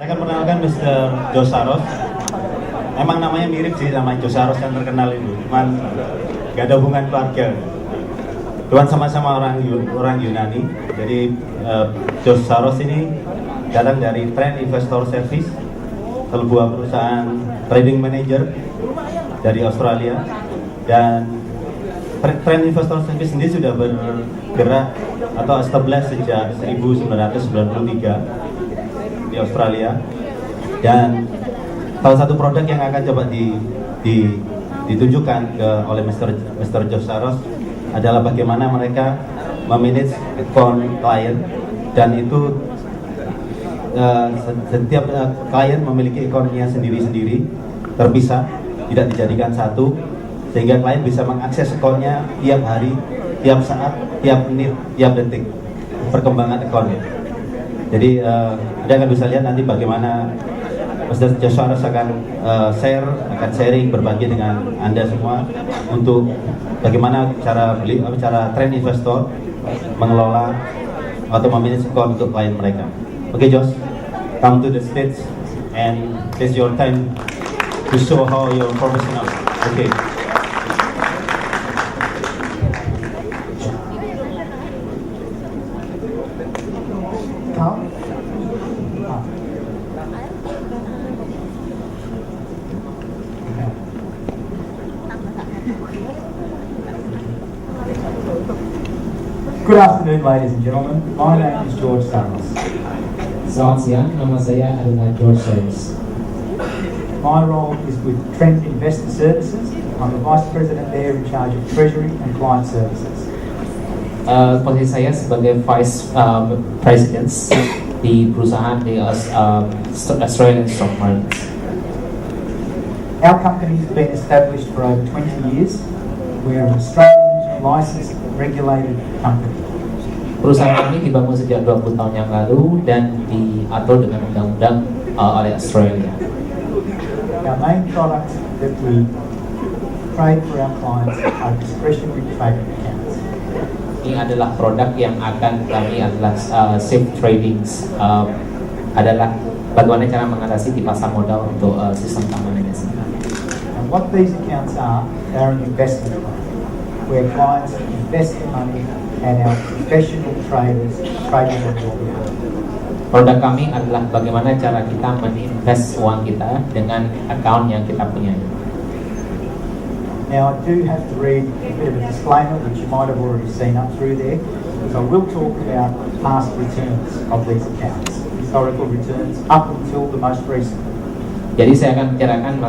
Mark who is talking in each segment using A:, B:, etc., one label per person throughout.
A: Saya akan perkenalkan Mr. Joe Saros. Emang namanya mirip sih sama Joe Saros yang terkenal itu, cuman gak ada hubungan keluarga. Tuhan sama-sama orang Yunani. Jadi Joe Saros ini datang dari Trend Investor Service, sebuah perusahaan trading manager dari Australia. Dan Trend Investor Service sendiri sudah bergerak atau established sejak 1993 di Australia. Dan salah satu produk yang akan coba ditunjukkan oleh Mr. Joe Saros adalah bagaimana mereka memanage account klien, dan itu setiap klien memiliki akunnya sendiri-sendiri, terpisah, tidak dijadikan satu, sehingga klien bisa mengakses akunnya tiap hari, tiap saat, tiap menit, tiap detik perkembangan akunnya. Jadi Anda akan bisa lihat nanti bagaimana Mr. Joe Saros akan sharing, berbagi dengan Anda semua untuk bagaimana cara Trend Investor mengelola atau memanage account untuk klien mereka. Oke, Josh, come to the stage and it's your time to show how you're professional. Okay.
B: Good afternoon, ladies and gentlemen. My name is George Saros.
C: Selamat siang, nama saya adalah George Saros.
B: My role is with Trend Investor Services. I'm the Vice President there in charge of Treasury and Client Services.
C: Posisi saya sebagai Vice President di perusahaan di Australian Stock Market.
B: Our company has been established for over 20 years. We're an Australian licensed regulated company.
C: Perusahaan kami dibangun sejak 20 tahun yang lalu dan diatur dengan undang-undang oleh Australia.
B: Our main products that we trade for our clients are discretionary trading accounts.
C: Ini adalah produk yang akan kami adalah safe trading, adalah bagaimana cara mengatasi di pasar modal untuk sistem keamanannya sendiri.
B: And what these accounts are, they're an investment fund, where clients invest their money and our professional traders trade on your behalf.
C: Produk kami adalah bagaimana cara kita meninvest uang kita dengan account yang kita punya.
B: Now I do have to read a bit of a disclaimer, which you might have already seen up through there, because I will talk about past returns of these accounts, historical returns up until the most recent.
C: Jadi saya akan bicarakan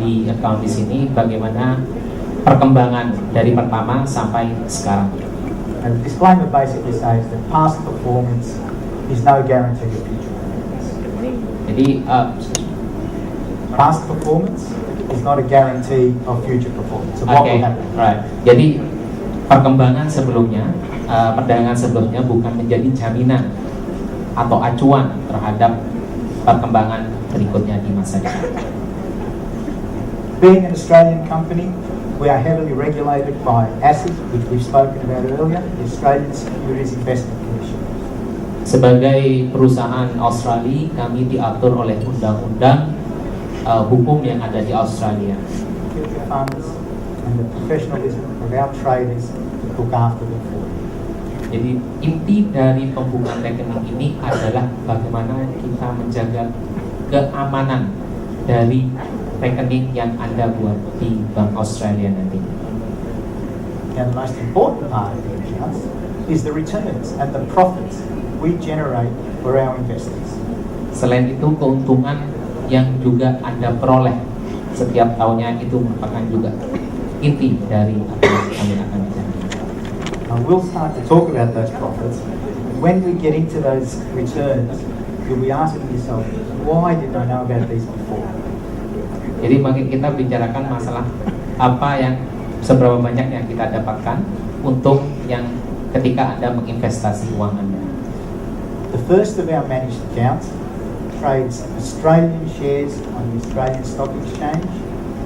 C: di account di sini bagaimana perkembangan dari pertama sampai sekarang.
B: And the disclaimer basically says that past performance is no guarantee of future performance.
C: Jadi
B: Past performance is not a guarantee of future performance. Of what will happen.
C: Right. Jadi perkembangan sebelumnya, perdagangan sebelumnya bukan menjadi jaminan atau acuan terhadap perkembangan berikutnya di masa depan.
B: Being an Australian company, we are heavily regulated by ASIC, which we've spoken about earlier, the Australian Securities Investment Commission.
C: Sebagai perusahaan Australia, kami diatur oleh undang-undang hukum yang ada di Australia.
B: The funds and the professionalism of our traders to look after them for you.
C: Jadi inti dari pembukaan rekening ini adalah bagaimana kita menjaga keamanan dari rekening yang Anda buat di Bank Australia nanti.
B: And the most important part of the accounts is the returns and the profits we generate for our investors.
C: Selain itu, keuntungan yang juga Anda peroleh setiap tahunnya itu merupakan juga inti dari apa yang kami akan bicarakan.
B: We'll start to talk about those profits. When we get into those returns, you'll be asking yourself, why didn't I know about these before?
C: Jadi makin kita bicarakan masalah apa yang seberapa banyak yang kita dapatkan untuk yang ketika Anda menginvestasi uang Anda.
B: The first of our managed accounts trades Australian shares on the Australian Stock Exchange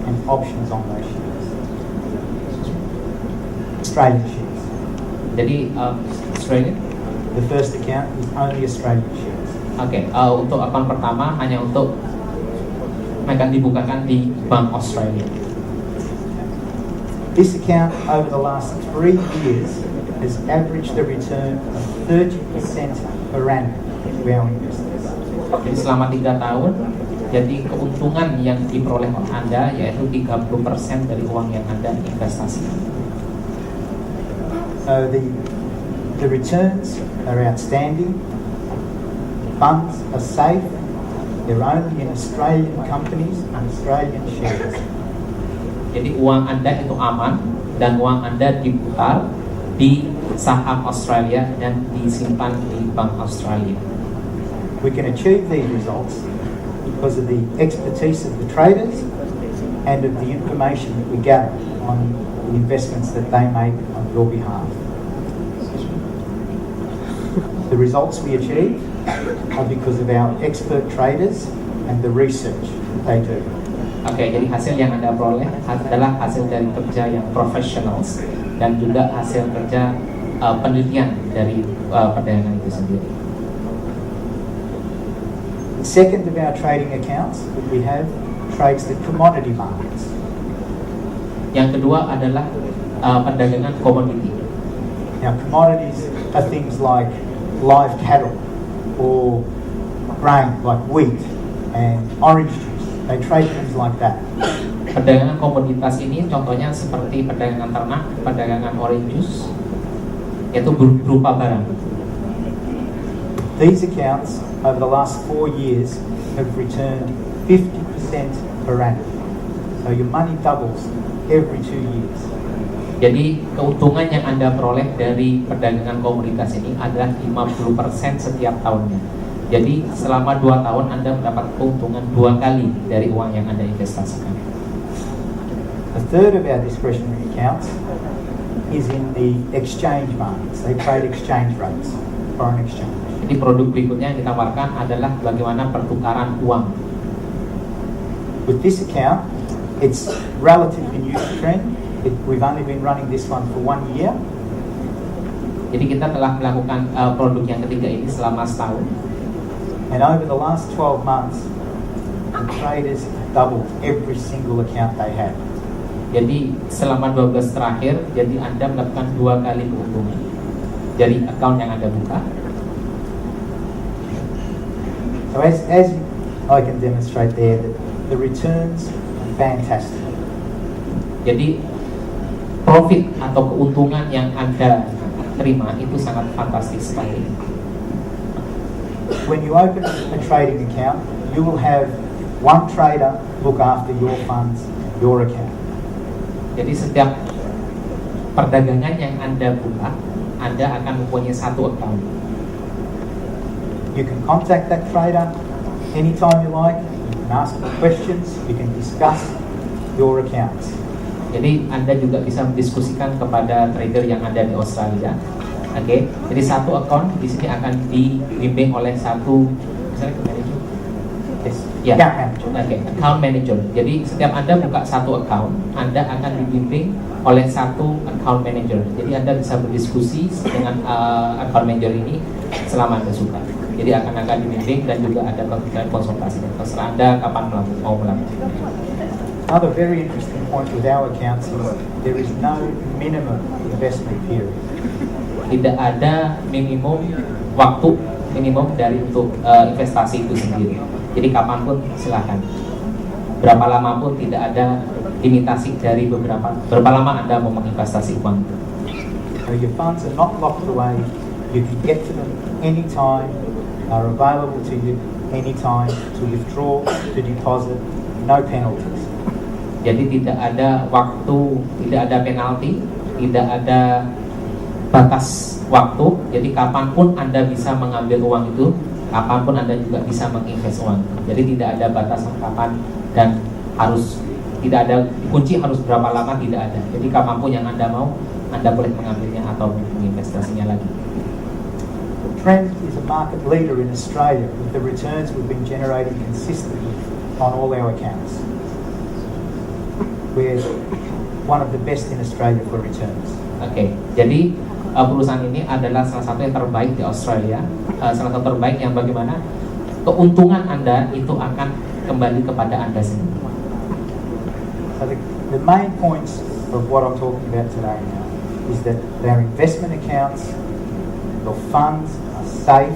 B: and options on those shares. Australian shares.
C: Jadi Australia,
B: The first account is only Australian shares.
C: Oke, untuk akun pertama hanya untuk akan dibukakan di Bank Australia.
B: This account over the last 3 years has averaged a return of 30% per annum to our investors.
C: Jadi selama 3 tahun, jadi keuntungan yang diperoleh oleh Anda yaitu 30% dari uang yang Anda investasikan.
B: So the returns are outstanding. Funds are safe. They're only in Australian companies and Australian shares.
C: Jadi uang Anda itu aman dan uang Anda diputar di saham Australia dan disimpan di Bank Australia.
B: We can achieve these results because of the expertise of the traders and of the information that we gather on the investments that they make on your behalf. The results we achieve are because of our expert traders and the research that they do.
C: Oke, jadi hasil yang Anda peroleh adalah hasil dari kerja yang professionals dan juga hasil kerja penelitian dari perdagangan itu sendiri.
B: The second of our trading accounts that we have trades the commodity markets.
C: Yang kedua adalah perdagangan komoditi.
B: Now, commodities are things like live cattle or grain like wheat and orange juice. They trade things like that.
C: Perdagangan komoditas ini contohnya seperti perdagangan ternak, perdagangan orange juice, yaitu berupa barang.
B: These accounts over the last 4 years have returned 50% per annum. So your money doubles every 2 years.
C: Jadi keuntungan yang Anda peroleh dari perdagangan komoditas ini adalah 50% setiap tahunnya. Jadi selama 2 tahun Anda mendapat keuntungan 2 kali dari uang yang Anda investasikan.
B: A third of our discretionary accounts is in the exchange markets. They trade exchange rates, foreign exchange.
C: Jadi produk berikutnya yang ditawarkan adalah bagaimana pertukaran uang.
B: With this account, it's relatively new to trend. We've only been running this one for 1 year.
C: Jadi kita telah melakukan produk yang ketiga ini selama setahun.
B: And over the last 12 months, the traders doubled every single account they had.
C: Jadi selama 12 terakhir, jadi Anda mendapatkan 2 kali keuntungan dari account yang Anda buka.
B: So as I can demonstrate there, that the returns are fantastic.
C: Jadi profit atau keuntungan yang Anda terima itu sangat fantastis sekali.
B: When you open a trading account, you will have one trader look after your funds, your account.
C: Jadi setiap perdagangan yang Anda buka, Anda akan mempunyai satu account.
B: You can contact that trader anytime you like. You can ask them questions. You can discuss your accounts.
C: Jadi Anda juga bisa mendiskusikan kepada trader yang ada di Australia. Oke, jadi satu account di sini akan dibimbing oleh satu misalnya manager.
B: Yes.
C: Ya,
B: Account manager.
C: Oke, account manager. Jadi setiap Anda buka satu account, Anda akan dibimbing oleh satu account manager. Jadi Anda bisa berdiskusi dengan account manager ini selama Anda suka. Jadi akan dibimbing dan juga ada konsultasi. Terserah Anda kapan mau melakukan.
B: Another very interesting point with our accounts is there is no minimum investment period.
C: Tidak ada minimum waktu minimum dari untuk investasi itu sendiri. Jadi kapanpun silakan. Berapa lama pun tidak ada limitasi dari berapa lama Anda mau menginvestasi uang.
B: So your funds are not locked away. You can get to them anytime. Are available to you anytime to withdraw, to deposit, no penalties.
C: Jadi tidak ada waktu, tidak ada penalti, tidak ada batas waktu. Jadi kapanpun Anda bisa mengambil uang itu, kapanpun Anda juga bisa menginvest uang. Jadi tidak ada batasan kapan dan harus tidak ada kunci harus berapa lama, tidak ada. Jadi kapanpun yang Anda mau, Anda boleh mengambilnya atau menginvestasinya lagi.
B: Trend is a market leader in Australia with the returns we've been generating consistently on all our accounts. We're one of the best in Australia for returns.
C: Oke, jadi perusahaan ini adalah salah satu yang terbaik di Australia, salah satu terbaik yang bagaimana keuntungan Anda itu akan kembali kepada Anda sendiri.
B: So the main points of what I'm talking about today now is that their investment accounts, your funds are safe.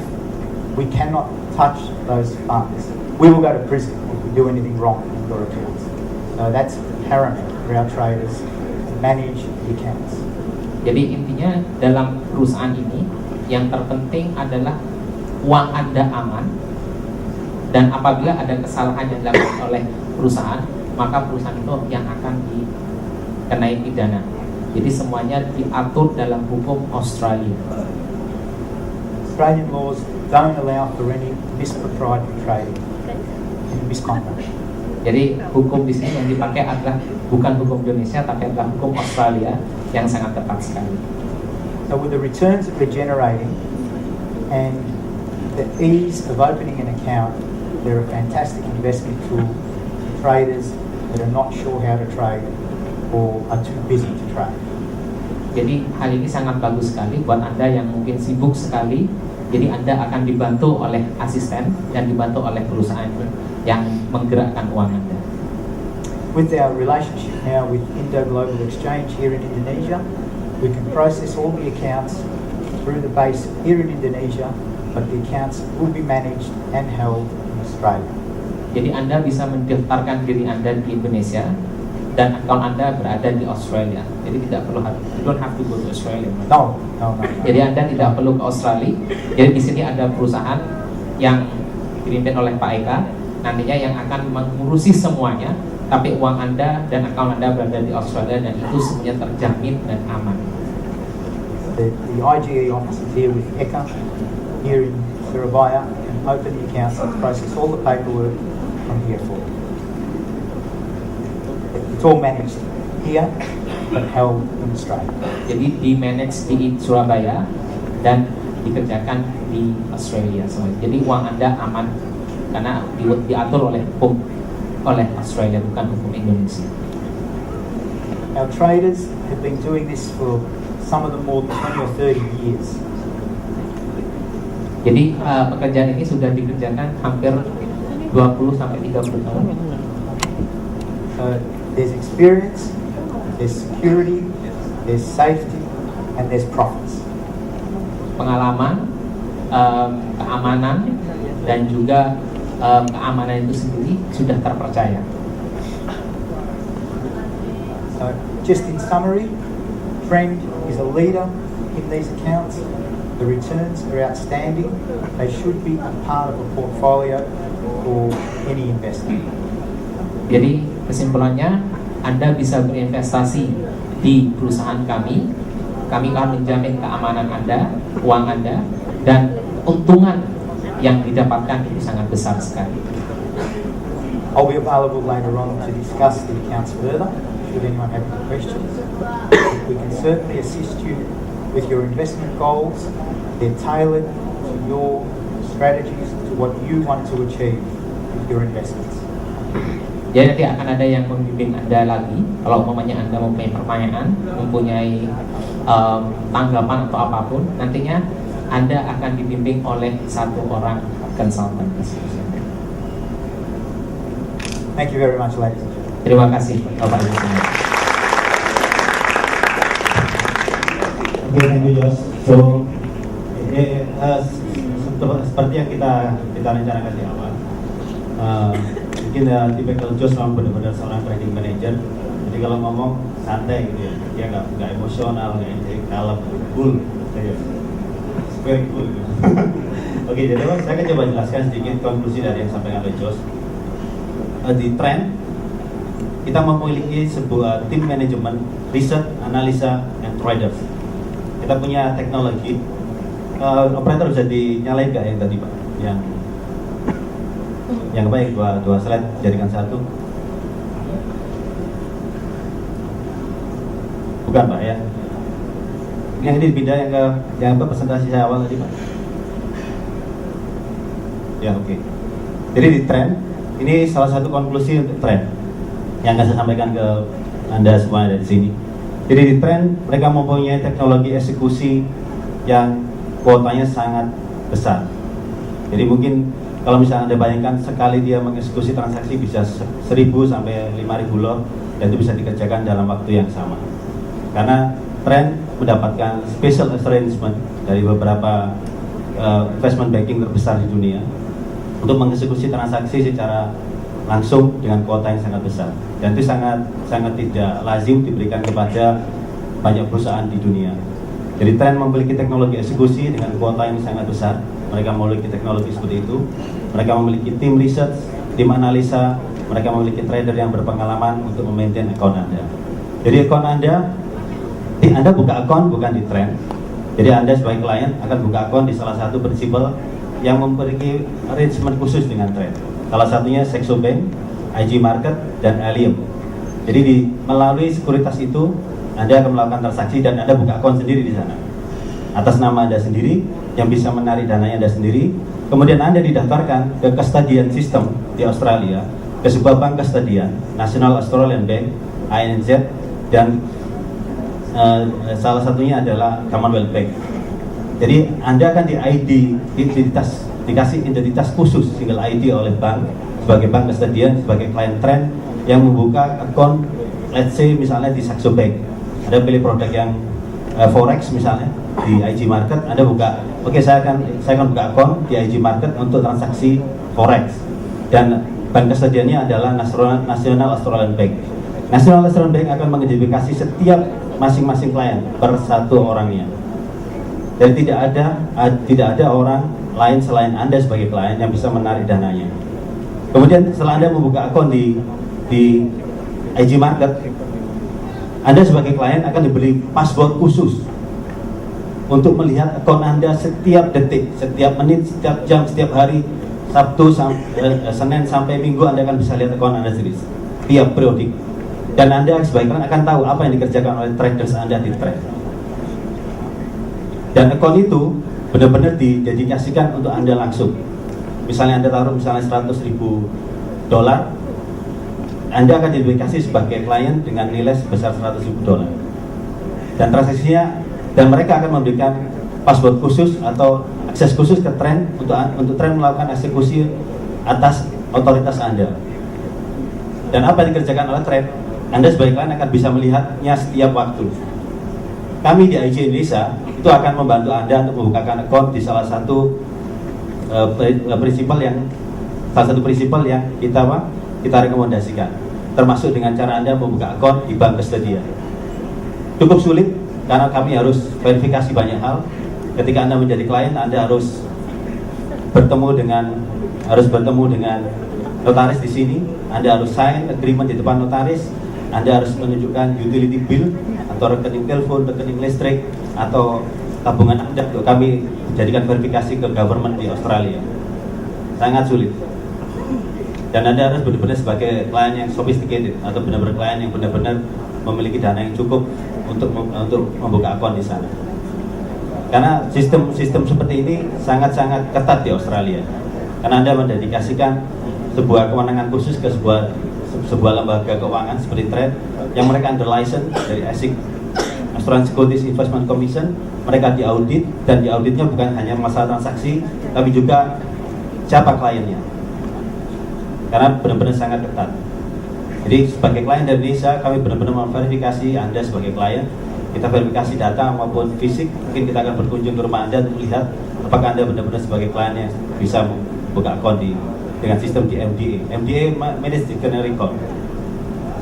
B: We cannot touch those funds. We will go to prison if we do anything wrong in your accounts. So that's paramount for our traders to manage the accounts.
C: Jadi intinya dalam perusahaan ini yang terpenting adalah uang Anda aman, dan apabila ada kesalahan yang dilakukan oleh perusahaan, maka perusahaan itu yang akan dikenai pidana. Jadi semuanya diatur dalam hukum Australia.
B: Australian laws don't allow for any misproprietary trading and misconduct.
C: Jadi hukum di sini yang dipakai adalah bukan hukum Indonesia, tapi adalah hukum Australia yang sangat tepat sekali.
B: So with the returns that we're generating and the ease of opening an account, they're a fantastic investment tool for traders that are not sure how to trade or are too busy to trade.
C: Jadi hal ini sangat bagus sekali buat Anda yang mungkin sibuk sekali. Jadi Anda akan dibantu oleh asisten dan dibantu oleh perusahaan yang menggerakkan uang Anda.
B: With our relationship now with Indo Global Exchange here in Indonesia, we can process all the accounts through the base here in Indonesia, but the accounts will be managed and held in Australia.
C: Jadi Anda bisa mendaftarkan diri Anda di Indonesia dan akun Anda berada di Australia. Jadi tidak perlu, you don't have to go to Australia.
B: No.
C: Jadi Anda tidak perlu ke Australia. Jadi di sini ada perusahaan yang dipimpin oleh Pak Eka, nantinya yang akan mengurusi semuanya. Tapi uang Anda dan akun Anda berada di Australia dan itu semuanya terjamin dan aman.
B: The IGE office is here with Eka here in Surabaya and open the accounts and process all the paperwork from here for you. It's all managed here but held in Australia.
C: Jadi di manage di Surabaya dan dikerjakan di Australia semua. Jadi uang Anda aman karena diatur oleh hukum oleh Australia, bukan hukum Indonesia.
B: Our traders have been doing this for some of them more than 20 or 30 years.
C: Jadi pekerjaan ini sudah dikerjakan hampir 20 sampai 30 tahun.
B: There's experience, there's security, there's safety, and there's profits.
C: Pengalaman, keamanan, dan juga keamanan itu sendiri sudah terpercaya.
B: So, just in summary, Trend is a leader in these accounts. The returns are outstanding. They should be a part of a portfolio for any investor.
C: Jadi kesimpulannya, Anda bisa berinvestasi di perusahaan kami. Kami akan menjamin keamanan Anda, uang Anda, dan keuntungan yang didapatkan itu sangat besar sekali.
B: I'll be available later on to discuss the accounts further, should anyone have any questions. We can certainly assist you with your investment goals. They're tailored to your strategies, to what you want to achieve with your investments.
C: Jadi nanti akan ada yang membimbing Anda lagi. Kalau umpamanya Anda mempunyai pertanyaan, mempunyai tanggapan atau apapun, nantinya Anda akan dibimbing oleh satu orang konsultan.
B: Thank you very much, ladies and gentlemen.
C: Terima kasih Bapak Ibu semua.
A: Oke, thank you Jos. So, seperti yang kita rencanakan di awal, mungkin tipikal Jos memang benar-benar seorang trading manager. Jadi kalau ngomong santai gitu ya, dia nggak emosional, nggak kalem, cool, serius, very cool. Gitu. Oke, jadi saya akan coba jelaskan sedikit konklusi dari yang disampaikan oleh Jos. Di Trend kita memiliki sebuah tim manajemen, riset, analisa, dan traders. Kita punya teknologi. Operator bisa dinyalain nggak yang tadi Pak? Yang baik dua slide jadikan satu. Bukan Pak ya? Yang ini pindah yang presentasi saya awal tadi Pak. Ya oke. Jadi di Trend ini salah satu konklusi untuk Trend yang akan saya sampaikan ke Anda semua dari sini. Jadi di Trend mereka mempunyai teknologi eksekusi yang kuotanya sangat besar. Jadi mungkin Kalau misalnya Anda bayangkan sekali dia mengeksekusi transaksi bisa 1.000 sampai 5.000 lot, dan itu bisa dikerjakan dalam waktu yang sama. Karena Trend mendapatkan special arrangement dari beberapa investment banking terbesar di dunia untuk mengeksekusi transaksi secara langsung dengan kuota yang sangat besar, dan itu sangat tidak lazim diberikan kepada banyak perusahaan di dunia. Jadi Trend memiliki teknologi eksekusi dengan kuota yang sangat besar. Mereka memiliki teknologi seperti itu. Mereka memiliki tim research, tim analisa. Mereka memiliki trader yang berpengalaman untuk memaintain akun Anda. Jadi akun Anda buka akun bukan di Trend. Jadi Anda sebagai klien akan buka akun di salah satu prinsipal yang memiliki arrangement khusus dengan Trend. Salah satunya Saxo Bank, IG Market, dan Allium. Jadi melalui sekuritas itu Anda akan melakukan transaksi dan Anda buka akun sendiri di sana atas nama Anda sendiri, yang bisa menarik dananya Anda sendiri. Kemudian Anda didaftarkan ke custodian system di Australia, ke sebuah bank custodian, National Australian Bank, ANZ, dan salah satunya adalah Commonwealth Bank. Jadi Anda akan dikasih identitas khusus, single ID oleh bank, sebagai bank custodian, sebagai klien Trend yang membuka akun, let's say misalnya di Saxo Bank. Anda pilih produk yang forex misalnya di IG Market, Anda buka, oke, saya akan buka akun di IG Market untuk transaksi forex, dan bank custodiannya adalah National Australian Bank. National Australian Bank akan mengidentifikasi setiap masing-masing klien per satu orangnya, dan tidak ada orang lain selain Anda sebagai klien yang bisa menarik dananya. Kemudian setelah Anda membuka akun di IG Market, Anda sebagai klien akan diberi password khusus untuk melihat akun Anda setiap detik, setiap menit, setiap jam, setiap hari. Senin sampai Minggu Anda akan bisa lihat akun Anda sendiri tiap periodik, dan Anda sebagai klien akan tahu apa yang dikerjakan oleh traders Anda di Trend. Dan akun itu benar-benar didedikasikan untuk Anda langsung. Misalnya Anda taruh misalnya $100.000, Anda akan didedikasi sebagai klien dengan nilai sebesar $100.000, dan transaksinya, dan mereka akan memberikan password khusus atau akses khusus ke Trend untuk Trend melakukan eksekusi atas otoritas Anda. Dan apa yang dikerjakan oleh Trend, Anda sebagai klien akan bisa melihatnya setiap waktu. Kami di IG Indonesia itu akan membantu Anda untuk membukakan akun di salah satu prinsipal yang kita rekomendasikan, termasuk dengan cara Anda membuka akun di bank kustodian. Cukup sulit karena kami harus verifikasi banyak hal. Ketika Anda menjadi klien, Anda harus bertemu dengan notaris di sini. Anda harus sign agreement di depan notaris. Anda harus menunjukkan utility bill atau rekening telepon, rekening listrik, atau tabungan Anda untuk kami jadikan verifikasi ke government di Australia. Sangat sulit. Dan Anda harus benar-benar sebagai klien yang sophisticated, atau benar-benar klien yang benar-benar memiliki dana yang cukup untuk membuka akun di sana. Karena sistem seperti ini sangat-sangat ketat di Australia. Karena Anda mendedikasikan sebuah kewenangan khusus ke sebuah lembaga keuangan seperti Trend yang mereka under license dari ASIC, Australian Securities Investment Commission. Mereka diaudit, dan diauditnya bukan hanya masalah transaksi, tapi juga siapa kliennya. Karena benar-benar sangat ketat. Jadi sebagai klien dari Indonesia, kami benar-benar memverifikasi Anda sebagai klien. Kita verifikasi data maupun fisik. Mungkin kita akan berkunjung ke rumah Anda untuk melihat apakah Anda benar-benar sebagai klien yang bisa membuka akun dengan sistem di MDA Managed Dictionary Code,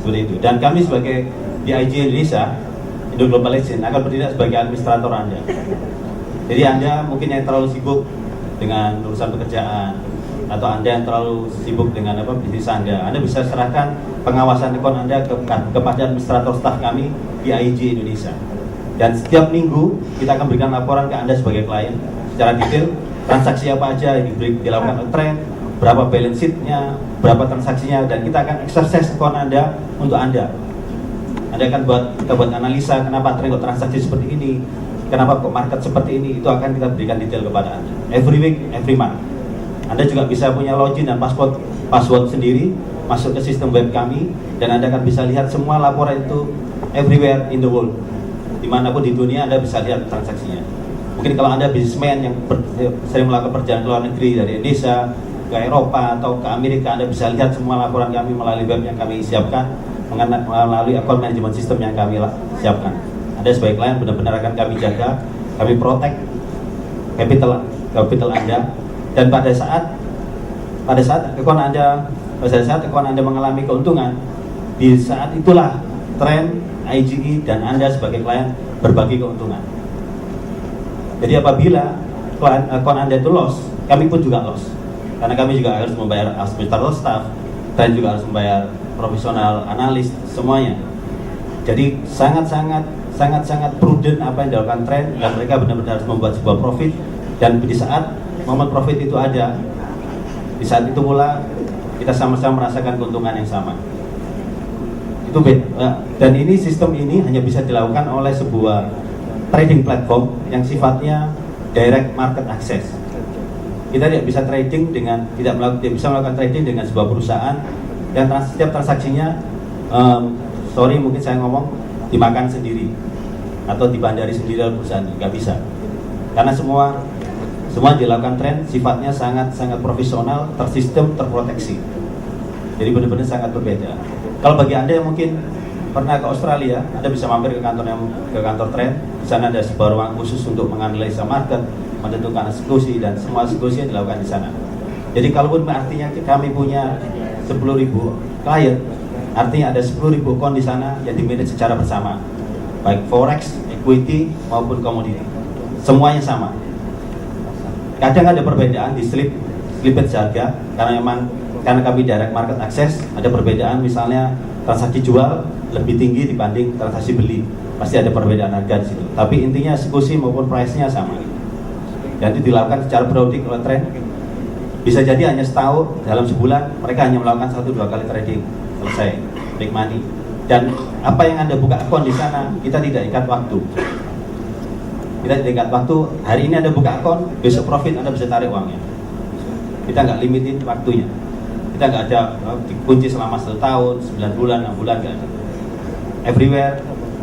A: seperti itu. Dan kami sebagai DIG Indonesia, Indo Global Exchange, akan bertindak sebagai administrator Anda. Jadi Anda mungkin yang terlalu sibuk dengan urusan pekerjaan, atau Anda yang terlalu sibuk dengan bisnis Anda bisa serahkan pengawasan akun Anda kepada administrator staf kami di IG Indonesia. Dan setiap minggu kita akan berikan laporan ke Anda sebagai klien secara detail, transaksi apa aja yang dilakukan oleh Trend, berapa balance sheet-nya, berapa transaksinya, dan kita akan exercise akun Anda untuk Anda. Anda akan kita buat analisa kenapa Trend kok transaksi seperti ini, kenapa kok market seperti ini, itu akan kita berikan detail kepada Anda. Every week, every month. Anda juga bisa punya login dan password sendiri, masuk ke sistem web kami, dan Anda akan bisa lihat semua laporan itu everywhere in the world. Dimanapun di dunia Anda bisa lihat transaksinya. Mungkin kalau Anda businessman yang sering melakukan perjalanan ke luar negeri dari Indonesia, ke Eropa atau ke Amerika, Anda bisa lihat semua laporan kami melalui web yang kami siapkan, melalui account management system yang kami siapkan. Anda sebagai klien benar-benar akan kami jaga, kami protect capital Anda, dan pada saat account Anda mengalami keuntungan, di saat itulah tren IGE dan Anda sebagai klien berbagi keuntungan. Jadi apabila account Anda itu loss, kami pun juga loss, karena kami juga harus membayar administrator staff dan juga harus membayar profesional analis semuanya. Jadi sangat prudent apa yang dilakukan tren, dan mereka benar-benar harus membuat sebuah profit, dan di saat momen profit itu ada, di saat itu pula kita sama-sama merasakan keuntungan yang sama. Itu dan ini sistem ini hanya bisa dilakukan oleh sebuah trading platform yang sifatnya direct market access. Kita tidak bisa trading tidak bisa melakukan trading dengan sebuah perusahaan yang setiap transaksinya mungkin saya ngomong dimakan sendiri atau dibandari sendiri oleh perusahaan, nggak bisa, karena semua dilakukan tren sifatnya sangat profesional, tersistem, terproteksi. Jadi benar-benar sangat berbeda. Kalau bagi Anda yang mungkin pernah ke Australia, Anda bisa mampir ke kantor tren. Di sana ada sebuah ruang khusus untuk menganalisa market, menentukan eksekusi, dan semua eksekusi yang dilakukan di sana. Jadi kalaupun artinya kami punya 10.000 klien, artinya ada 10.000 account di sana yang dimanage secara bersama, baik forex, equity maupun komoditi, semuanya sama. Kadang ada perbedaan di slippage harga, karena kami direct market access, ada perbedaan, misalnya transaksi jual lebih tinggi dibanding transaksi beli, pasti ada perbedaan harga di situ. Tapi intinya eksekusi maupun price-nya sama. Dan itu dilakukan secara periodik oleh tren. Bisa jadi hanya setahun, dalam sebulan mereka hanya melakukan 1-2 kali trading, selesai, make money. Dan apa yang Anda buka akun di sana, kita tidak ikat waktu. Kita tidak ikat waktu. Hari ini Anda buka akun, besok profit Anda bisa tarik uangnya. Kita nggak limitin waktunya. Kita nggak ada dikunci selama 1 tahun, 9 bulan, 6 bulan, nggak ada. Everywhere,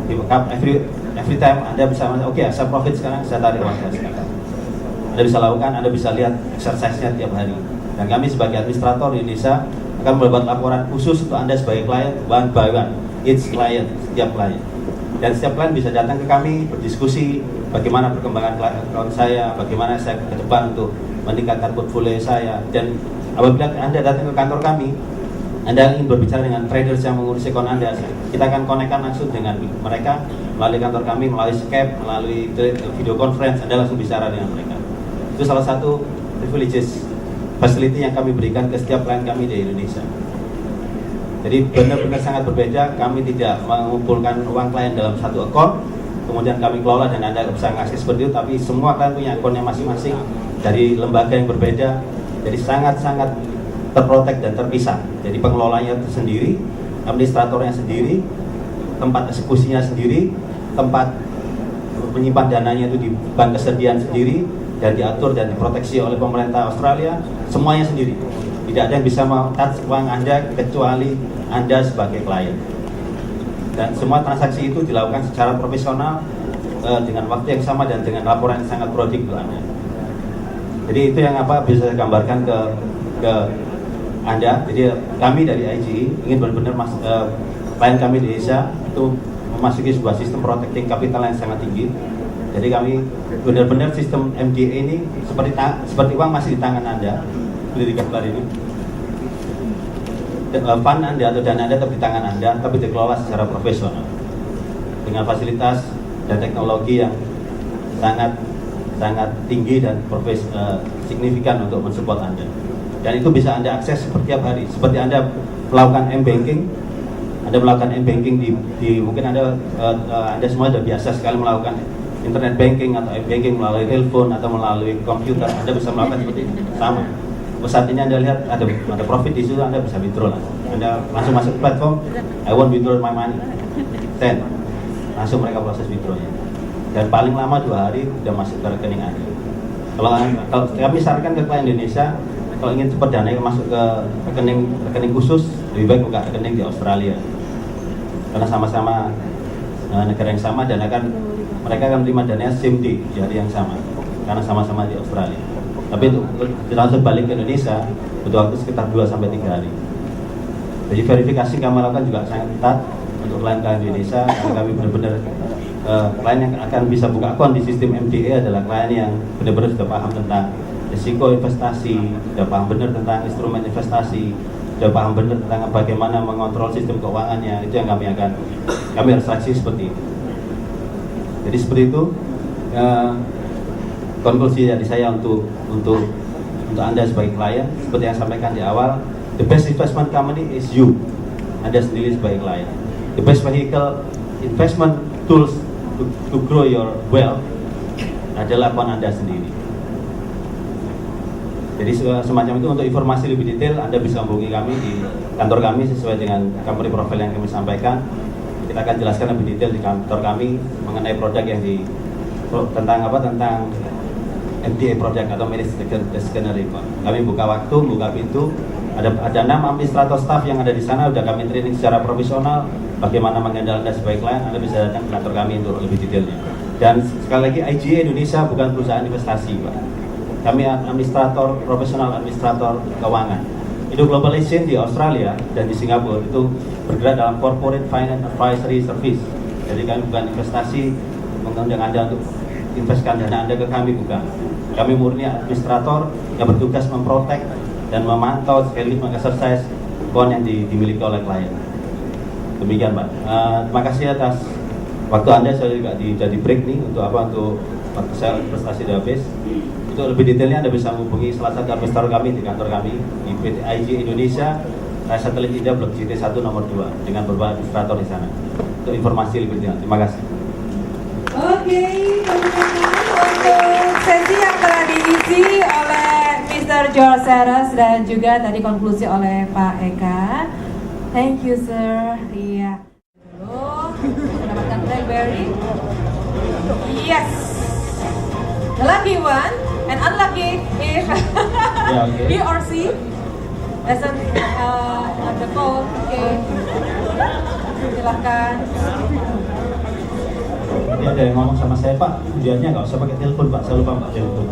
A: every time Anda bisa, oke, saya profit sekarang, saya tarik uang saya sekarang. Anda bisa lakukan, Anda bisa lihat exercise-nya tiap hari. Dan kami sebagai administrator di Indonesia akan membuat laporan khusus untuk Anda sebagai klien, one by one, each client, setiap klien. Dan setiap klien bisa datang ke kami, berdiskusi bagaimana perkembangan account saya, bagaimana saya ke depan untuk meningkatkan portfolio saya. Dan apabila Anda datang ke kantor kami, Anda ingin berbicara dengan traders yang mengurus account Anda, kita akan konekkan langsung dengan mereka melalui kantor kami, melalui Skype, melalui video conference. Anda langsung bicara dengan mereka. Itu salah satu privileges facility yang kami berikan ke setiap klien kami di Indonesia. Jadi benar-benar sangat berbeda. Kami tidak mengumpulkan uang klien dalam satu akun, kemudian kami kelola dan Anda bisa mengakses seperti itu. Tapi semua klien punya akunnya masing-masing dari lembaga yang berbeda. Jadi sangat-sangat terprotek dan terpisah. Jadi pengelolanya sendiri, administratornya sendiri, tempat eksekusinya sendiri, tempat menyimpan dananya itu di bank kesediaan sendiri, dan diatur dan diproteksi oleh pemerintah Australia, semuanya sendiri. Tidak ada yang bisa touch uang Anda kecuali Anda sebagai klien. Dan semua transaksi itu dilakukan secara profesional, dengan waktu yang sama dan dengan laporan yang sangat periodik untuk Anda. Jadi itu yang bisa saya gambarkan ke Anda. Jadi kami dari IGE ingin benar-benar klien kami di Indonesia itu memasuki sebuah sistem protecting capital yang sangat tinggi. Jadi kami benar-benar sistem MDA ini seperti uang masih di tangan Anda, seperti di gambar ini. Fund Anda atau dana Anda tetap di tangan Anda, tapi dikelola secara profesional dengan fasilitas dan teknologi yang sangat tinggi dan signifikan untuk mensupport Anda. Dan itu bisa Anda akses setiap hari. Seperti Anda melakukan M-banking, Anda melakukan M-banking di mungkin Anda semua sudah biasa sekali melakukan internet banking atau banking melalui telepon atau melalui komputer. Anda bisa melakukan seperti itu, sama. Saat ini Anda lihat ada profit di situ, Anda bisa withdraw langsung. Anda langsung masuk ke platform, I want withdraw my money, then langsung mereka proses withdrawnya. Dan paling lama 2 hari sudah masuk ke rekening Anda. Kalau kami sarankan ke klien Indonesia, kalau ingin cepat dana masuk ke rekening khusus, lebih baik buka rekening di Australia, karena sama-sama negara yang sama dan mereka akan menerima dananya same day di hari yang sama, karena sama-sama di Australia. Tapi untuk transfer balik ke Indonesia butuh waktu sekitar 2-3 hari. Jadi verifikasi kami lakukan juga sangat ketat untuk klien-klien di Indonesia, karena kami benar-benar klien yang akan bisa buka akun di sistem MDA adalah klien yang benar-benar sudah paham tentang risiko investasi, sudah paham benar tentang instrumen investasi, sudah paham benar tentang bagaimana mengontrol sistem keuangannya. Itu yang kami harus seleksi seperti itu. Jadi seperti itu konklusi dari saya untuk Anda sebagai klien. Seperti yang saya sampaikan di awal, the best investment company is you, Anda sendiri sebagai klien. The best vehicle investment tools to grow your wealth adalah akun Anda sendiri. Jadi semacam itu. Untuk informasi lebih detail Anda bisa menghubungi kami di kantor kami sesuai dengan company profile yang kami sampaikan. Kita akan jelaskan lebih detail di kantor kami mengenai produk yang tentang MDA produk atau managed discretionary fund. Kami buka waktu, buka pintu. Ada 6 administrator staff yang ada di sana, sudah kami training secara profesional bagaimana mengendal Anda sebagai klien. Anda bisa datang ke kantor kami untuk lebih detailnya. Dan sekali lagi, IGA Indonesia bukan perusahaan investasi, Pak. Kami administrator, profesional administrator keuangan. Itu Globalization di Australia dan di Singapura itu bergerak dalam corporate finance advisory service. Jadi kami bukan investasi, mengundang Anda untuk investkan dana Anda ke kami, bukan. Kami murni administrator yang bertugas memprotek dan memantau sekaligus mengexercise akun yang dimiliki oleh klien. Demikian, Pak. Terima kasih atas waktu Anda. Saya juga jadi break nih untuk waktu saya prestasi di habis. Untuk lebih detailnya Anda bisa menghubungi salah satu administrator kami di kantor kami di PT IG Indonesia, Satelit Indah Blok JT1 nomor 2 dengan beberapa administrator di sana. Untuk informasi lebih detail. Terima kasih.
D: Oke, teman-teman, untuk sesi yang telah diisi oleh Mr. George Seres dan juga tadi konklusi oleh Pak Eka. Thank you, sir. Iya. Mendapatkan BlackBerry. Yes. The lucky one and unlucky if he or she doesn't on the phone. Okay. Silakan.
A: Ini ada yang ngomong sama saya, Pak, ujiannya nggak usah pakai telepon, Pak. Saya lupa Pak telepon.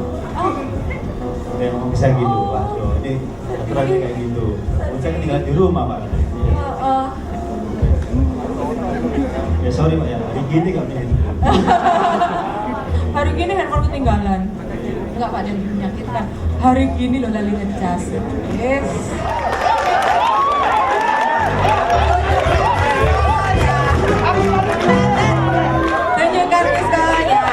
A: Ada yang ngomong bisa gitu, Pak. Ini aturannya kayak gitu. Saya tinggal di rumah, Pak. Ya sorry, Pak ya. Hari gini nggak bisa.
D: Hari gini handphone ketinggalan. Enggak, Pak, jangan menyakitkan. Hari gini lo lali ngecas. Yes. Tunjukkan pistolnya.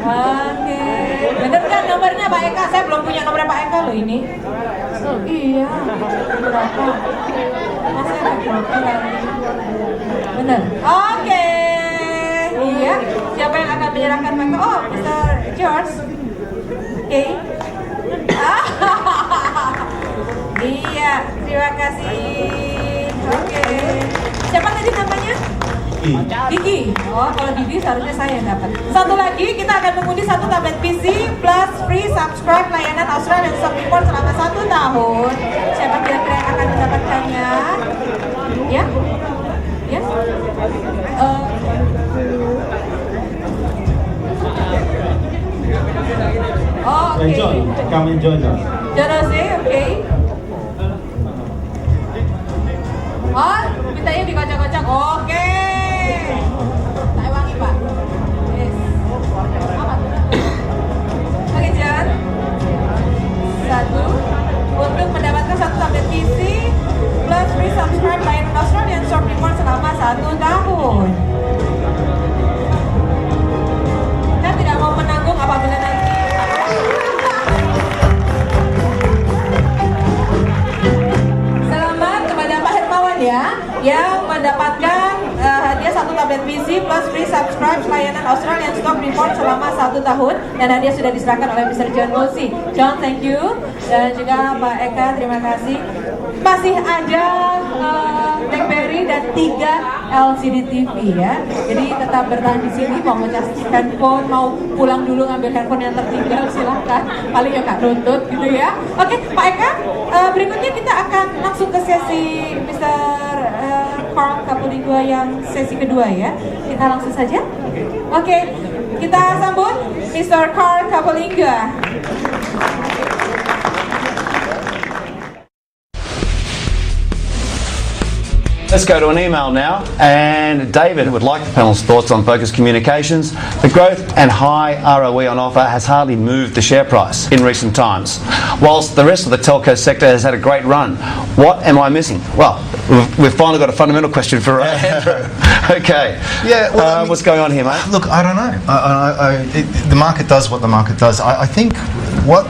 D: Oke. Bener kan nomornya Pak Eka? Saya belum punya nomornya Pak Eka loh ini. Oh iya. Berapa? Masih ada berapa lagi? Bener. Oke. Iya. Siapa yang akan menyerahkan Pak Eka? Oh, Mr. George. Oke. Iya, terima kasih. Oke. Siapa tadi namanya? Diki. Oh, kalau Diki seharusnya saya yang dapat. Satu lagi, kita akan mengundi 1 tablet PC plus free subscribe layanan Australia dan Stock Report selama 1 tahun. Siapa kira-kira yang akan mendapatkannya? Ya? Ya? Oh, oke.
A: Come and join us.
D: Jonose, oke. Oh, mintanya dikocok-kocok. Oke. Tak wangi, Pak. Yes. Apa? Oke, John. 1 untuk mendapatkan 1 tablet PC plus free subscribe layanan Australian Short Report selama 1 tahun. Saya tidak mau menanggung apabila nanti ya, yang mendapatkan hadiah 1 tablet PC plus free subscribe layanan Australian Stock Report selama 1 tahun, dan hadiah sudah diserahkan oleh Mr. John Wolsey. John, thank you, dan juga Pak Eka, terima kasih. Masih ada BlackBerry dan 3 LCD TV ya. Jadi tetap bertahan di sini, mau ngecas handphone, mau pulang dulu ngambil handphone yang tertinggal silahkan. Paling ya Kak nuntut gitu ya. Oke, Pak Eka, berikutnya kita akan langsung ke sesi Mr. Carl Kapuligua yang sesi kedua ya. Kita langsung saja. Oke, kita sambut Mr. Carl Kapolingga.
E: Let's go to an email now, and David would like the panel's thoughts on Focus Communications. The growth and high ROE on offer has hardly moved the share price in recent times, whilst the rest of the telco sector has had a great run. What am I missing? Well, we've finally got a fundamental question for Andrew. Okay.
F: Yeah. Well, I mean,
E: what's going on here, mate?
F: Look, I don't know. The market does what the market does. I think what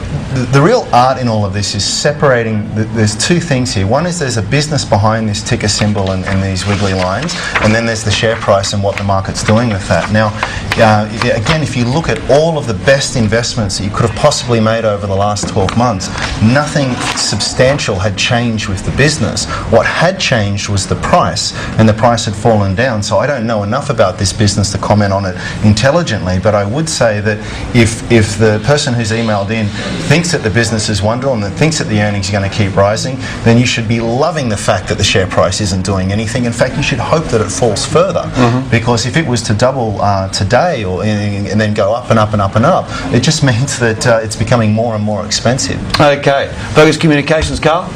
F: the real art in all of this is separating. There's two things here. One is there's a business behind this ticker symbol and these wiggly lines, and then there's the share price and what the market's doing with that. Now, again, if you look at all of the best investments that you could have possibly made over the last 12 months, nothing substantial had changed with the business. What had changed was the price, and the price had fallen down. So I don't know enough about this business to comment on it intelligently, but I would say that if the person who's emailed in thinks that the business is wonderful and that thinks that the earnings are going to keep rising, then you should be loving the fact that the share price isn't doing anything. In fact, you should hope that it falls further, because if it was to double today and then go up and up and up and up, it just means that it's becoming more and more expensive.
E: Okay. Focus Communications, Carl?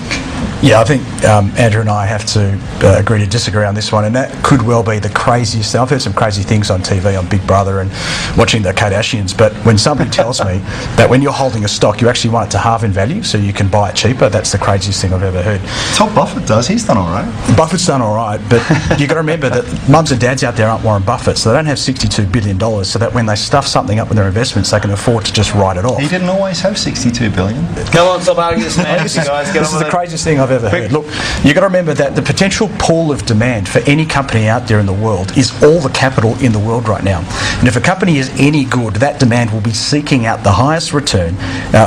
G: Yeah, I think Andrew and I have to agree to disagree on this one, and that could well be the craziest thing. I've heard some crazy things on TV, on Big Brother and watching the Kardashians, but when somebody tells me that when you're holding a stock, you actually want it to halve in value so you can buy it cheaper, that's the craziest thing I've ever heard.
F: Top Buffett does. He's done all right.
G: Buffett's done all right, but you've got to remember that mums and dads out there aren't Warren Buffett, so they don't have $62 billion, so that when they stuff something up with their investments, they can afford to just write it off.
F: He didn't always have $62 billion.
E: Come on, stop arguing this, man.
G: This is the craziest thing I've ever heard. Look, you've got to remember that the potential pool of demand for any company out there in the world is all the capital in the world right now. And if a company is any good, that demand will be seeking out the highest return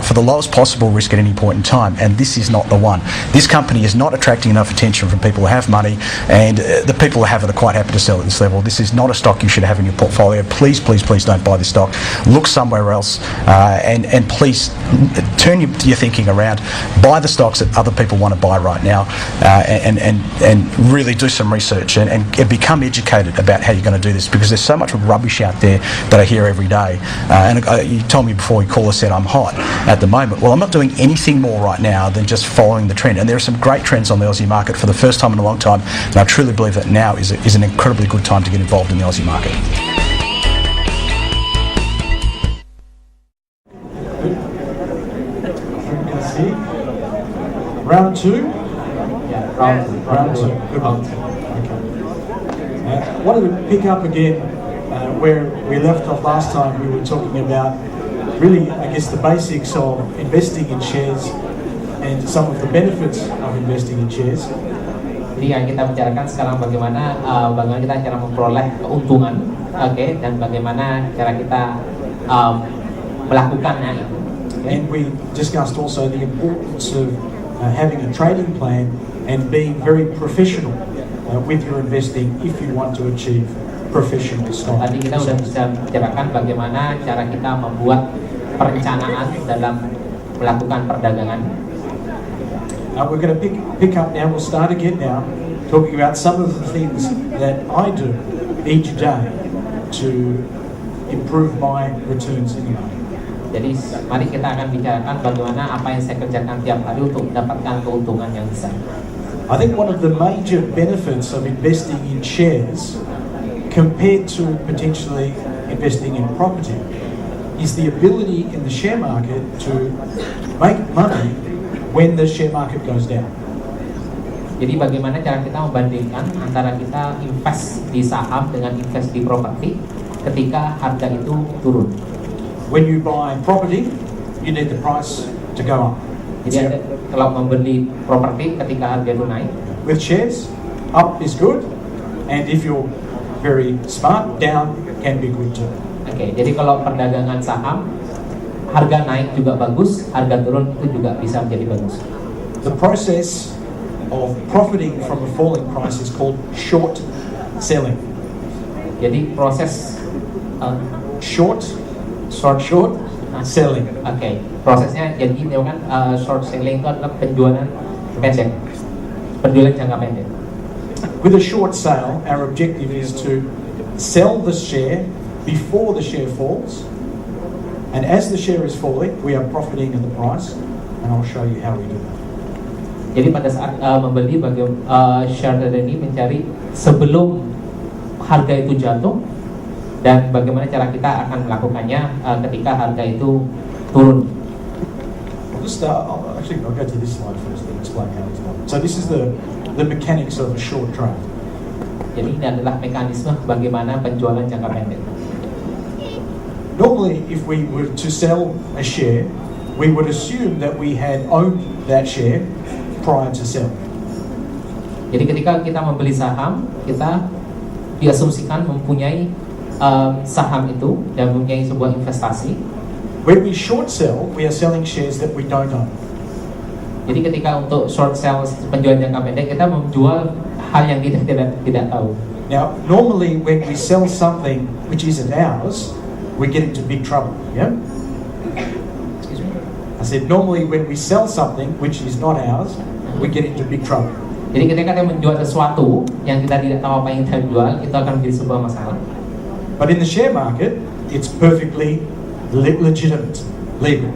G: for the lowest possible risk at any point in time. And this is not the one. This company is not attracting enough attention from people who have money, and the people who have it are quite happy to sell at this level. This is not a stock you should have in your portfolio. Please, please, please don't buy this stock. Look somewhere else, and please turn your thinking around. Buy the stocks that other people want to buy right now, and really do some research and become educated about how you're going to do this, because there's so much rubbish out there that I hear every day. You told me before you call us said I'm hot at the moment. Well, I'm not doing anything more right now than just following the trend, and there are some great trends on the Aussie market for the first time in a long time, and I truly believe that now is an incredibly good time to get involved in the Aussie market.
B: Round two?
C: Ya,
B: Round two. Good one. Okay. Wanted to pick up again where we left off last time. We were talking about really, I guess, the basics of investing in shares and some of the benefits of investing in shares.
C: Jadi yang kita bicarakan sekarang bagaimana kita cara memperoleh keuntungan, dan bagaimana cara kita melakukannya itu.
B: And we discussed also the importance of having a trading plan and being very professional with your investing if you want to achieve professional stock.
C: Tadi kita sudah bisa bicarakan bagaimana cara kita membuat perencanaan dalam melakukan perdagangan.
B: We're going to pick up now. We'll start again now, talking about some of the things that I do each day to improve my returns in the market.
C: Jadi mari kita akan bicarakan bagaimana apa yang saya kerjakan tiap hari untuk mendapatkan keuntungan yang besar.
B: I think one of the major benefits of investing in shares compared to potentially investing in property is the ability in the share market to make money when the share market goes down.
C: Jadi bagaimana cara kita membandingkan antara kita invest di saham dengan invest di properti ketika harga itu turun.
B: When you buy property, you need the price to go up.
C: Jadi kalau membeli properti ketika harga itu naik.
B: With shares, up is good, and if you're very smart, down can be good too.
C: Oke, jadi kalau perdagangan saham, harga naik juga bagus, harga turun itu juga bisa menjadi bagus.
B: The process of profiting from a falling price is called short selling.
C: Jadi proses
B: short selling.
C: Oke, prosesnya jadi kan short selling itu adalah penjualan pendek, penjualan jangka pendek.
B: With a short sale, our objective is to sell the share before the share falls And as the share is falling, we are profiting in the price, and I'll show you how we do that.
C: Jadi pada saat membeli share trader ini mencari sebelum harga itu jatuh, dan bagaimana cara kita akan melakukannya ketika harga itu turun.
B: I'll go to this slide first and explain how it's done. So this is the mechanics of a short trade.
C: Jadi ini adalah mekanisme bagaimana penjualan jangka pendek.
B: Normally, if we were to sell a share, we would assume that we had owned that share prior to selling.
C: Jadi ketika kita membeli saham, kita diasumsikan mempunyai saham itu dan mempunyai sebuah investasi.
B: When we short sell, we are selling shares that we don't own.
C: Jadi ketika untuk short sell penjualan jangka pendek, kita menjual hal yang kita tidak tahu.
B: Now, normally when we sell something which isn't ours, we get into big trouble. Yeah.
C: Excuse me?
B: I said normally when we sell something which is not ours, we get into big trouble.
C: Jadi ketika kita menjual sesuatu yang kita tidak tahu apa yang kita jual, itu akan menjadi sebuah masalah.
B: But in the share market, it's perfectly legitimate, legal.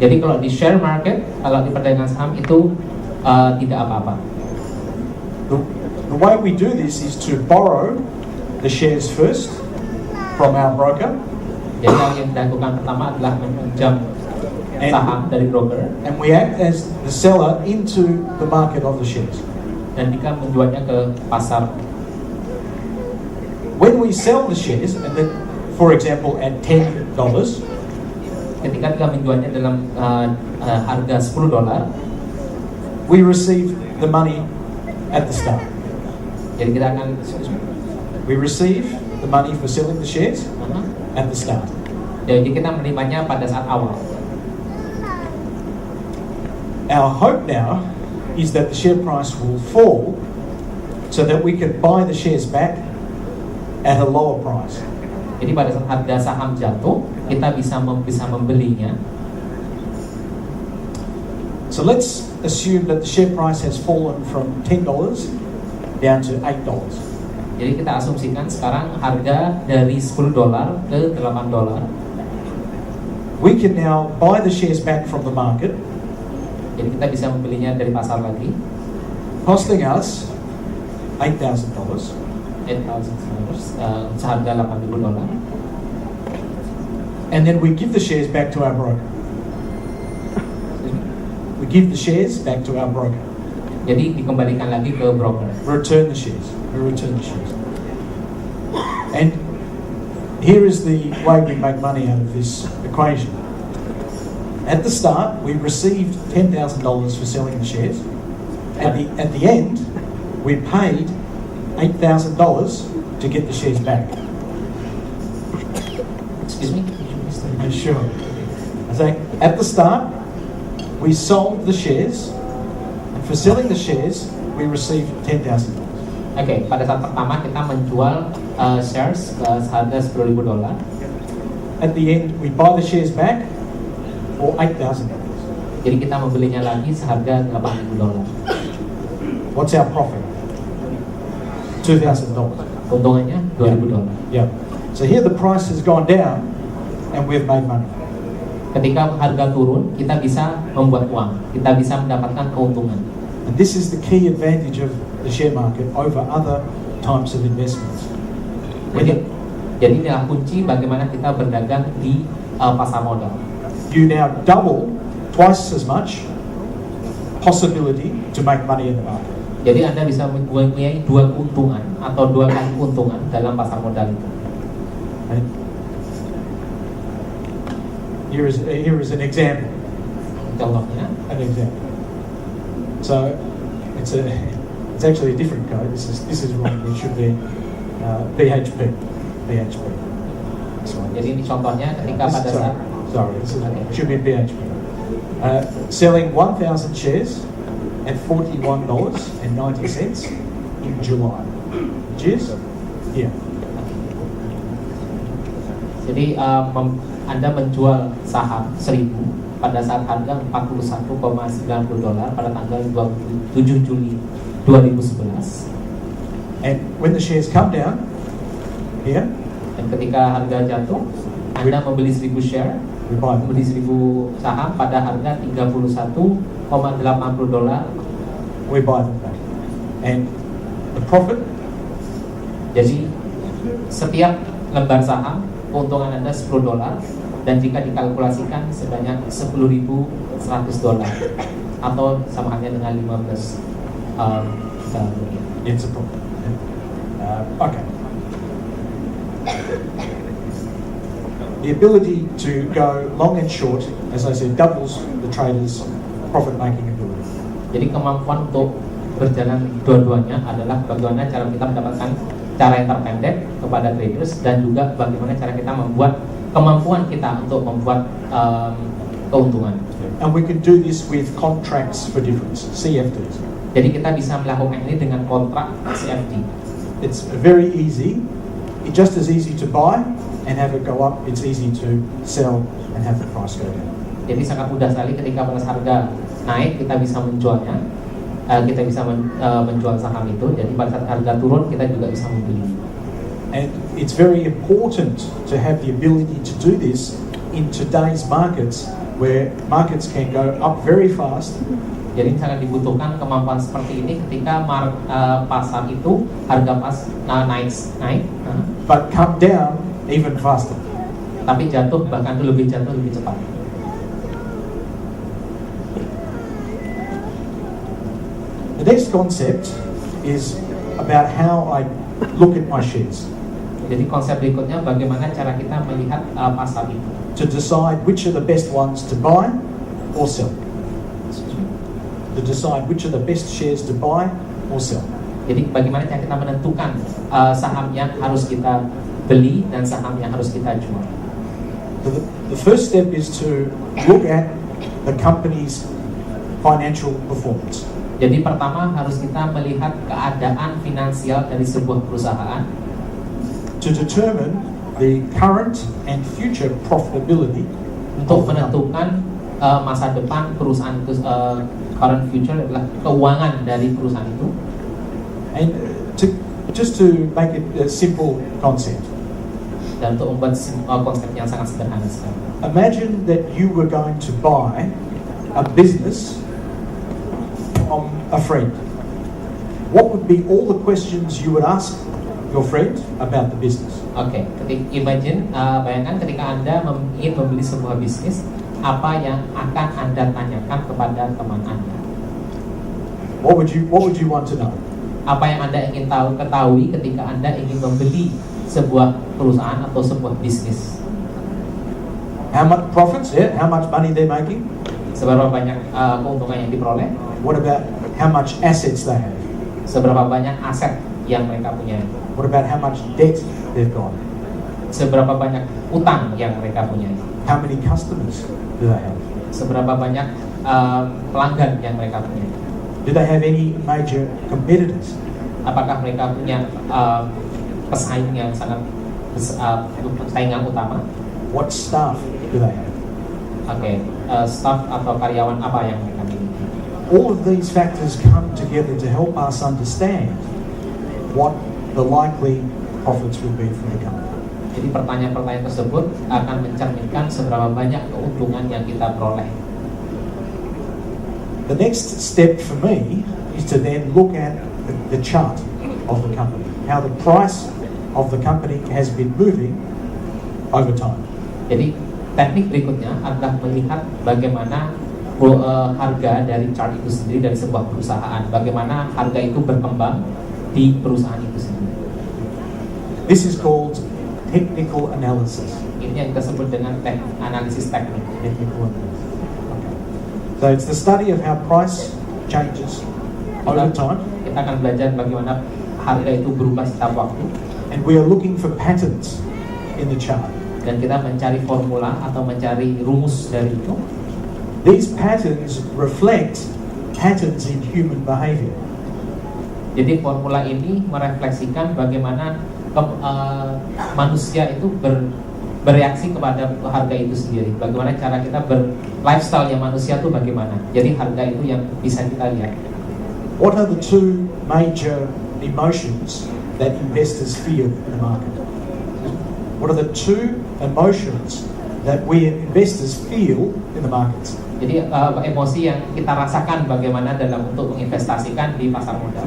C: Jadi kalau di share market, kalau di perdagangan saham itu tidak apa-apa.
B: The way we do this is to borrow the shares first from our broker.
C: Jadi hal yang dilakukan pertama adalah meminjam saham dari broker,
B: and we act as the seller into the market of the shares.
C: Dan kita menjualnya ke pasar.
B: When we sell the shares, and then, for example, at $10,
C: ketika kita menjualnya dalam harga $10,
B: we receive the money at the start.
C: jadi kita akan
B: We receive the money for selling the shares at the start.
C: jadi kita menerimanya pada saat awal.
B: Our hope now is that the share price will fall so that we can buy the shares back at a lower price.
C: Jadi pada saat harga saham jatuh, kita bisa membelinya.
B: So let's assume that the share price has fallen from $10 down to $8.
C: Jadi kita asumsikan sekarang harga dari $10 ke $8.
B: We can now buy the shares back from the market,
C: jadi kita bisa membelinya dari pasar lagi,
B: costing us $8,000.
C: Seharga $8,000.
B: And then we give the shares back to our broker. We give the shares back to our broker.
C: Jadi dikembalikan lagi ke broker.
B: Return the shares. We return the shares. And here is the way we make money out of this equation. At the start, we received $10,000 for selling the shares. At the end, we paid $8,000 to get the shares back.
C: Excuse me?
B: Sure. I say, at the start, we sold the shares, and for selling the shares, we received $10,000.
C: Oke, pada saat pertama kita menjual shares seharga $10,000.
B: At the end, we buy the shares back for $8,000.
C: Jadi kita membelinya lagi seharga $8,000.
B: What's our profit? $2,000.
C: Keuntungannya $2,000.
B: Yeah. So here the price has gone down, and we've made money.
C: Ketika harga turun, kita bisa membuat uang, kita bisa mendapatkan keuntungan.
B: And this is the key advantage of the share market over other types of investments.
C: Jadi inilah kunci bagaimana kita berdagang di pasar modal.
B: You now double, twice as much possibility to make money in the market.
C: Jadi Anda bisa mempunyai dua keuntungan atau dua kali keuntungan dalam pasar modal itu.
B: And here is an example.
C: Contohnya,
B: An example. So it's actually a different code. This is wrong. It should be PHP. PHP. This one.
C: jadi ini contohnya ketika pada saat
B: It should be PHP. Selling 1,000 shares at $41.90 in July, which is here.
C: Jadi Anda menjual saham 1.000 pada saat harga $41.90 pada tanggal 7 Juli 2011.
B: And when the shares come down here,
C: Dan ketika harga jatuh, Anda membeli 1000 share,
B: we buy them.
C: membeli 1000 saham pada harga $31.80,
B: We buy them back. And the profit,
C: jadi setiap lembar saham keuntungan Anda $10, dan jika dikalkulasikan sebanyak $10.100 atau sama halnya dengan 15 juta rupiah.
B: it's a profit. Okay. The ability to go long and short, as I said, doubles the trader's profit-making ability.
C: Jadi kemampuan untuk berjalan dua-duanya adalah bagaimana cara kita mendapatkan cara yang terpendek kepada traders, dan juga bagaimana cara kita membuat kemampuan kita untuk membuat keuntungan.
B: And we can do this with contracts for difference, CFDs.
C: Jadi kita bisa melakukan ini dengan kontrak CFD.
B: It's very easy. It's just as easy to buy and have it go up. It's easy to sell and have the price go down.
C: Jadi sangat mudah sekali ketika pada harga naik kita bisa menjualnya, kita bisa menjual saham itu. Jadi pada saat harga turun kita juga bisa membeli.
B: And it's very important to have the ability to do this in today's markets, where markets can go up very fast.
C: Jadi sangat dibutuhkan kemampuan seperti ini ketika pasar itu harga naik,
B: But come down even faster.
C: tapi jatuh bahkan lebih cepat.
B: The next concept is about how I look at my shares,
C: Jadi konsep berikutnya bagaimana cara kita melihat pasar itu,
B: to decide which are the best ones to buy or sell. To decide which are the best shares to buy or sell.
C: Jadi bagaimana cara kita menentukan saham yang harus kita beli dan saham yang harus kita jual.
B: The first step is to look at the company's financial performance.
C: Jadi pertama harus kita melihat keadaan finansial dari sebuah perusahaan
B: To determine the current and future profitability
C: untuk menentukan masa depan perusahaan itu. Current future adalah keuangan dari perusahaan itu.
B: And just to make it a simple concept,
C: Dan untuk membuat konsep yang sangat sederhana sekali.
B: imagine that you were going to buy a business from a friend. What would be all the questions you would ask your friend about the business?
C: Oke, bayangkan ketika Anda ingin membeli sebuah bisnis, apa yang akan Anda tanyakan kepada teman Anda?
B: What would you want to know?
C: Apa yang Anda ingin ketahui ketika Anda ingin membeli sebuah perusahaan atau sebuah bisnis?
B: How much profits? Yeah, how much money they're making?
C: Seberapa banyak keuntungan yang diperoleh?
B: What about how much assets they have?
C: Seberapa banyak aset yang mereka punya?
B: What about how much debt they've got?
C: Seberapa banyak utang yang mereka punya?
B: How many customers do they have?
C: Seberapa banyak pelanggan yang mereka punya?
B: Do they have any major competitors?
C: Apakah mereka punya pesaing yang sangat saingan utama?
B: What staff do they have?
C: Oke, staff atau karyawan apa yang mereka miliki?
B: All of these factors come together to help us understand what the likely profits will be for the company.
C: Jadi pertanyaan-pertanyaan tersebut akan mencerminkan seberapa banyak keuntungan yang kita peroleh.
B: The next step for me is to then look at the chart of the company, how the price of the company has been moving over time.
C: Jadi teknik berikutnya adalah melihat bagaimana harga dari chart itu sendiri dari sebuah perusahaan, bagaimana harga itu berkembang di perusahaan itu sendiri.
B: This is called technical analysis.
C: Ini yang kita sebut dengan analisis teknik.
B: Technical analysis. Okay. So it's the study of how price changes over time,
C: Kita akan belajar bagaimana harga itu berubah setiap waktu,
B: and we are looking for patterns in the chart.
C: dan kita mencari formula atau mencari rumus dari itu.
B: These patterns reflect patterns in human behavior.
C: Jadi formula ini merefleksikan bagaimana manusia itu bereaksi kepada harga itu sendiri. Bagaimana cara kita lifestyle yang manusia itu bagaimana. Jadi harga itu yang bisa kita lihat.
B: What are the two major emotions that investors feel in the market? What are the two emotions that we investors feel in the markets.
C: Jadi emosi yang kita rasakan bagaimana dalam untuk menginvestasikan di pasar modal.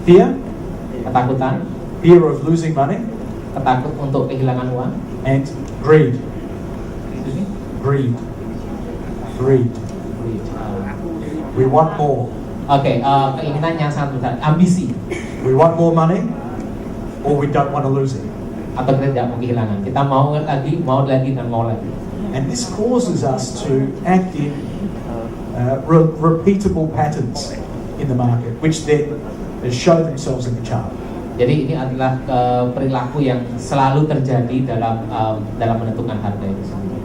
B: Fear,
C: Ketakutan,
B: fear of losing money,
C: ketakut untuk kehilangan uang,
B: and greed. Greed. Greed. We want more.
C: Oke, keinginan yang sangat besar, ambisi,
B: We want more money, or we don't want to lose it.
C: atau kita tidak mau kehilangan. Kita mau lagi, dan mau lagi.
B: And this causes us to act in repeatable patterns in the market, which then show themselves in the chart.
C: Jadi ini adalah perilaku yang selalu terjadi dalam menentukan harga itu sendiri.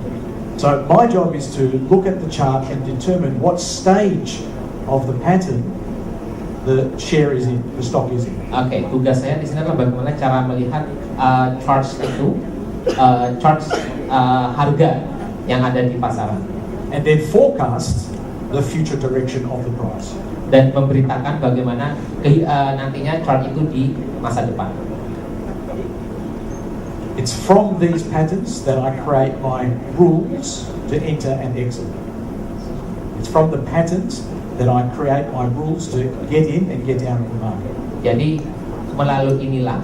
B: So my job is to look at the chart and determine what stage of the pattern the share is in, the stock is in.
C: Oke, tugas saya di sini adalah bagaimana cara melihat charts itu, charts harga yang ada di pasaran,
B: And then forecast the future direction of the price.
C: dan memberitakan bagaimana nantinya chart itu di masa depan.
B: It's from these patterns that I create my rules to enter and exit. It's from the patterns that I create my rules to get in and get out of the market.
C: Jadi melalui inilah